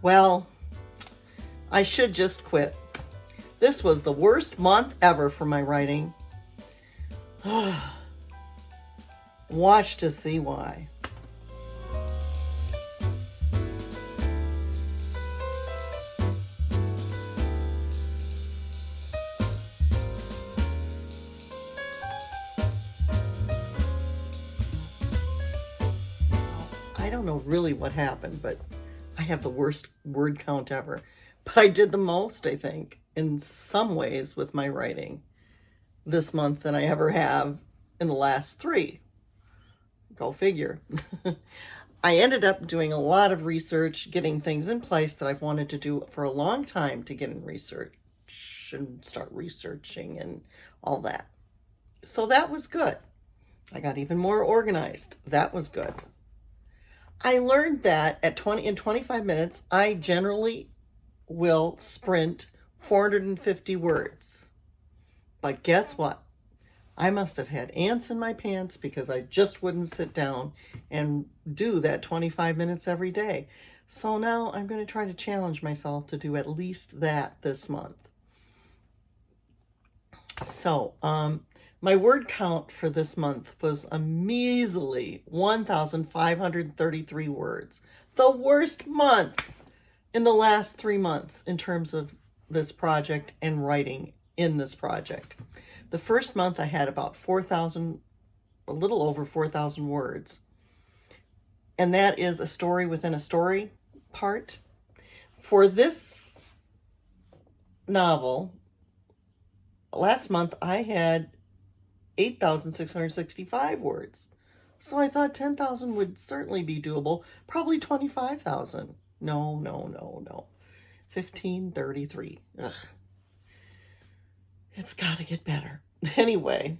Well, I should just quit. This was the worst month ever for my writing. Watch to see why. I don't know really what happened, but I have the worst word count ever. But I did the most, I think, in some ways with my writing this month than I ever have in the last 3. Go figure. I ended up doing a lot of research, getting things in place that I've wanted to do for a long time to get in research and start researching and all that. So that was good. I got even more organized. That was good. I learned that in 25 minutes, I generally will sprint 450 words. But guess what? I must have had ants in my pants because I just wouldn't sit down and do that 25 minutes every day. So now I'm going to try to challenge myself to do at least that this month. So, my word count for this month was a measly 1,533 words. The worst month in the last 3 months in terms of this project and writing in this project. The first month I had about 4,000, a little over 4,000 words. And that is a story within a story part. For this novel, last month I had 8,665 words. So I thought 10,000 would certainly be doable. Probably 25,000. No. 1,533. Ugh. It's got to get better. Anyway,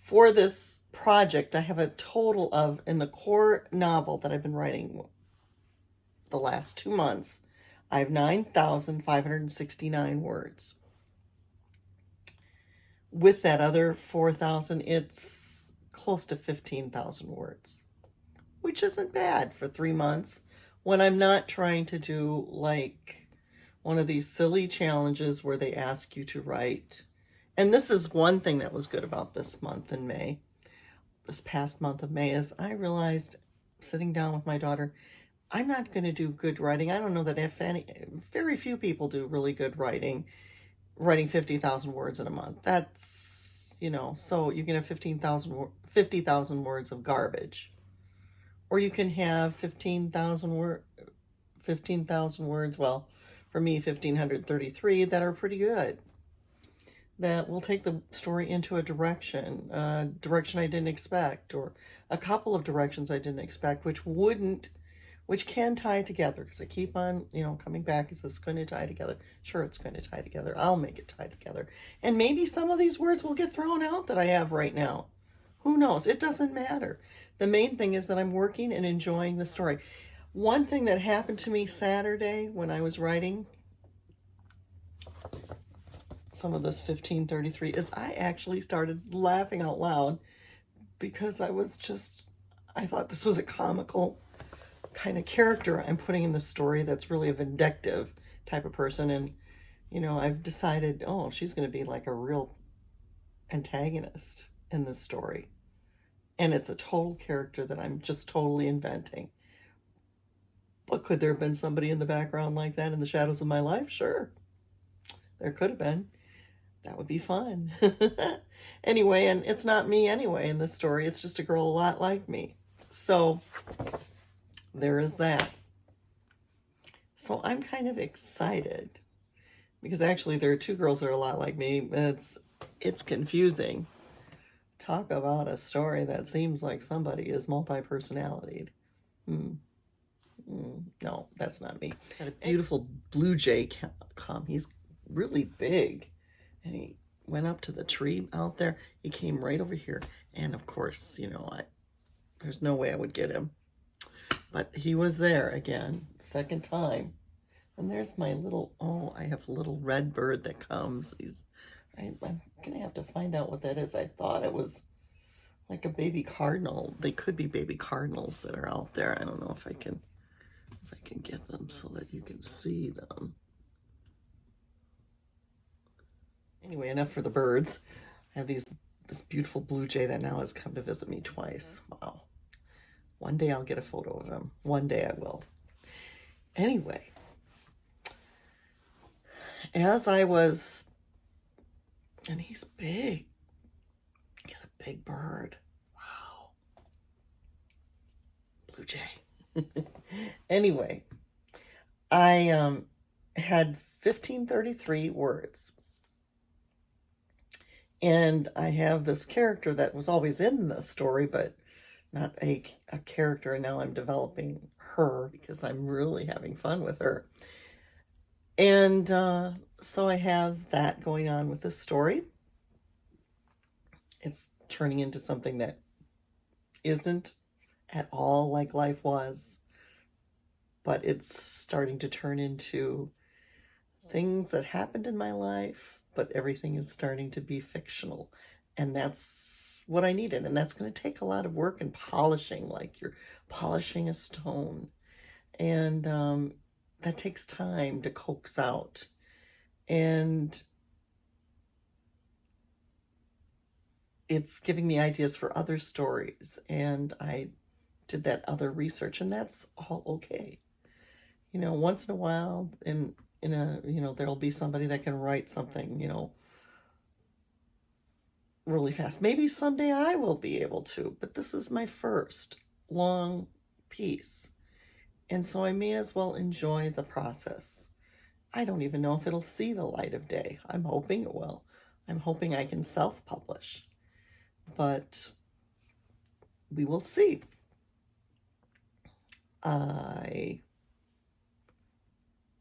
for this project, I have a total of, in the core novel that I've been writing the last 2 months, I have 9,569 words. With that other 4,000, it's close to 15,000 words, which isn't bad for 3 months when I'm not trying to do like one of these silly challenges where they ask you to write. And this is one thing that was good about this month in May, this past month of May, is I realized sitting down with my daughter, I'm not going to do good writing. I don't know that very few people do really good writing 50,000 words in a month. That's, so you can have 50,000 words of garbage. Or you can have 15,000 words, well, for me, 1,533 that are pretty good. That will take the story into a direction I didn't expect, or a couple of directions I didn't expect, which can tie together, because I keep on, coming back. Is this going to tie together? Sure, it's going to tie together. I'll make it tie together. And maybe some of these words will get thrown out that I have right now. Who knows? It doesn't matter. The main thing is that I'm working and enjoying the story. One thing that happened to me Saturday when I was writing some of this 1533 is I actually started laughing out loud because I thought this was a comical kind of character I'm putting in the story that's really a vindictive type of person. And, I've decided, she's going to be like a real antagonist in this story. And it's a total character that I'm just totally inventing. But could there have been somebody in the background like that in the shadows of my life? Sure. There could have been. That would be fun. Anyway, and it's not me anyway in this story. It's just a girl a lot like me. So there is that. So I'm kind of excited because actually there are 2 girls that are a lot like me. It's confusing. Talk about a story that seems like somebody is multi-personalitied. No, that's not me. Got a beautiful blue jay come. He's really big. And he went up to the tree out there. He came right over here. And of course, there's no way I would get him. But he was there again, second time. And there's my little, I have a little red bird that comes. I'm going to have to find out what that is. I thought it was like a baby cardinal. They could be baby cardinals that are out there. I don't know if I can get them so that can see them. Anyway, enough for the birds. I have this beautiful blue jay that now has come to visit me twice. Wow. One day I'll get a photo of him. One day I will. Anyway, as I was, and he's big. He's a big bird. Wow. Blue jay. Anyway, I had 1533 words. And I have this character that was always in the story, but not a character. And now I'm developing her because I'm really having fun with her. And so I have that going on with this story. It's turning into something that isn't at all like life was, but it's starting to turn into things that happened in my life, but everything is starting to be fictional. And that's what I needed. And that's going to take a lot of work and polishing, like you're polishing a stone. And that takes time to coax out. And it's giving me ideas for other stories. And I did that other research, and that's all okay. You know, once in a while, in a, you know, there'll be somebody that can write something, you know, really fast. Maybe someday I will be able to, but this is my first long piece. And so I may as well enjoy the process. I don't even know if it'll see the light of day. I'm hoping it will. I'm hoping I can self-publish, but we will see. I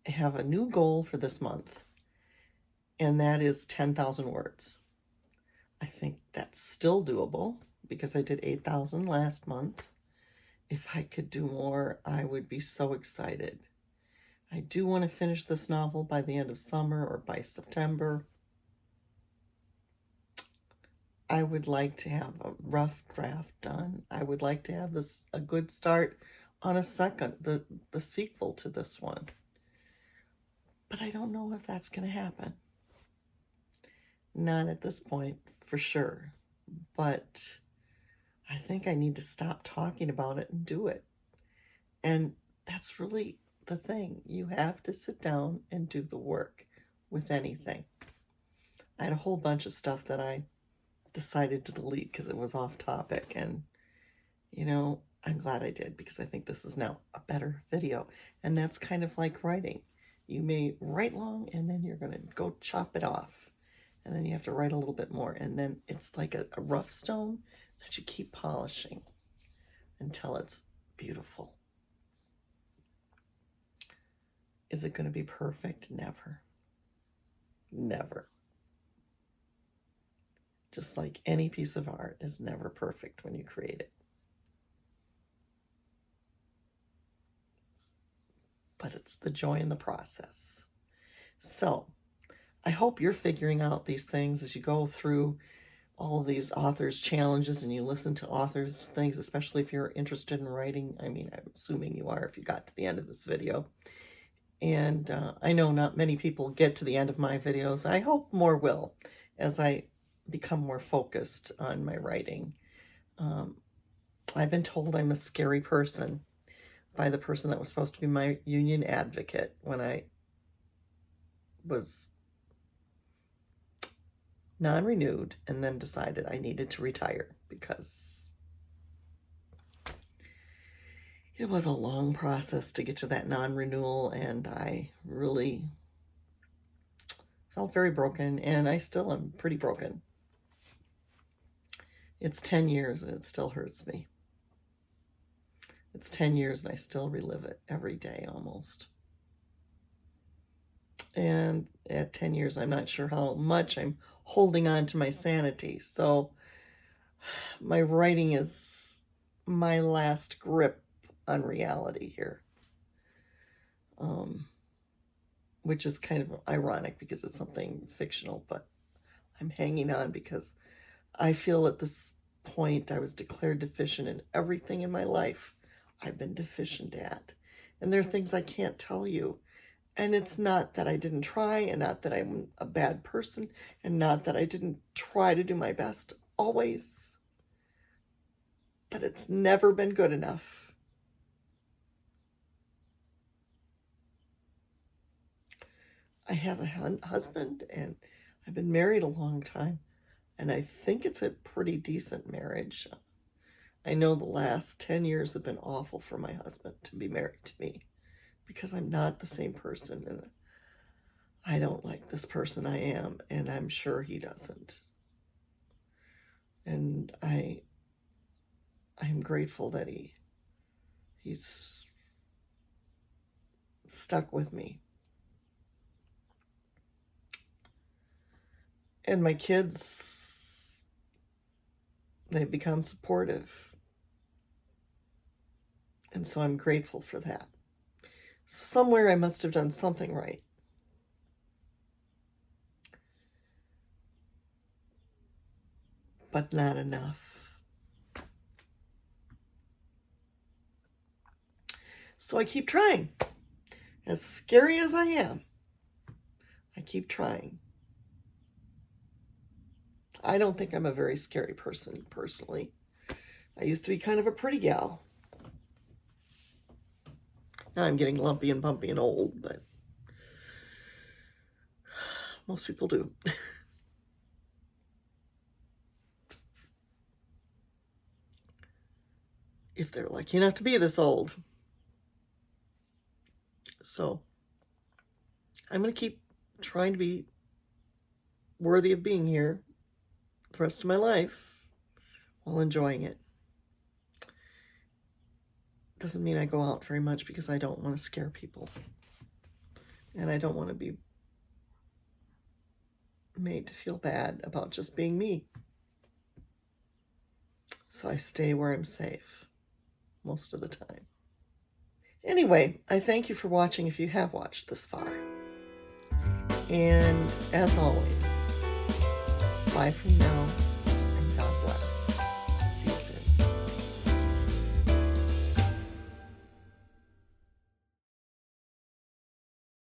have a new goal for this month, and that is 10,000 words. I think that's still doable because I did 8,000 last month. If I could do more, I would be so excited. I do want to finish this novel by the end of summer or by September. I would like to have a rough draft done. I would like to have this a good start on a second, the sequel to this one. But I don't know if that's going to happen. Not at this point, for sure. But I think I need to stop talking about it and do it. And that's really the thing. You have to sit down and do the work with anything. I had a whole bunch of stuff that I decided to delete because it was off topic. And, you know, I'm glad I did because I think this is now a better video. And that's kind of like writing. You may write long and then you're going to go chop it off. And then you have to write a little bit more. And then it's like a rough stone that you keep polishing until it's beautiful. Is it going to be perfect? Never. Never. Just like any piece of art is never perfect when you create it. But it's the joy in the process. So, I hope you're figuring out these things as you go through all of these authors' challenges and you listen to authors' things, especially if you're interested in writing. I mean, I'm assuming you are if you got to the end of this video. And I know not many people get to the end of my videos. I hope more will as I become more focused on my writing. I've been told I'm a scary person by the person that was supposed to be my union advocate when I was non-renewed and then decided I needed to retire because it was a long process to get to that non-renewal, and I really felt very broken, and I still am pretty broken. It's 10 years and it still hurts me. It's 10 years and I still relive it every day almost. And at 10 years, I'm not sure how much I'm holding on to my sanity. So my writing is my last grip on reality here. Which is kind of ironic because it's something fictional, but I'm hanging on because I feel at this point I was declared deficient in everything in my life I've been deficient at. And there are things I can't tell you And it's not that I didn't try, and not that I'm a bad person, and not that I didn't try to do my best always, but it's never been good enough. I have a husband, and I've been married a long time, and I think it's a pretty decent marriage. I know the last 10 years have been awful for my husband to be married to me, because I'm not the same person, and I don't like this person I am, and I'm sure he doesn't. And I am grateful that he's stuck with me. And my kids, they've become supportive. And so I'm grateful for that. Somewhere I must have done something right. But not enough. So I keep trying. As scary as I am, I keep trying. I don't think I'm a very scary person, personally. I used to be kind of a pretty gal. Now I'm getting lumpy and bumpy and old, but most people do. If they're lucky enough to be this old. So I'm going to keep trying to be worthy of being here the rest of my life while enjoying it. Doesn't mean I go out very much, because I don't want to scare people. And I don't want to be made to feel bad about just being me. So I stay where I'm safe most of the time. Anyway, I thank you for watching if you have watched this far. And as always, bye from now.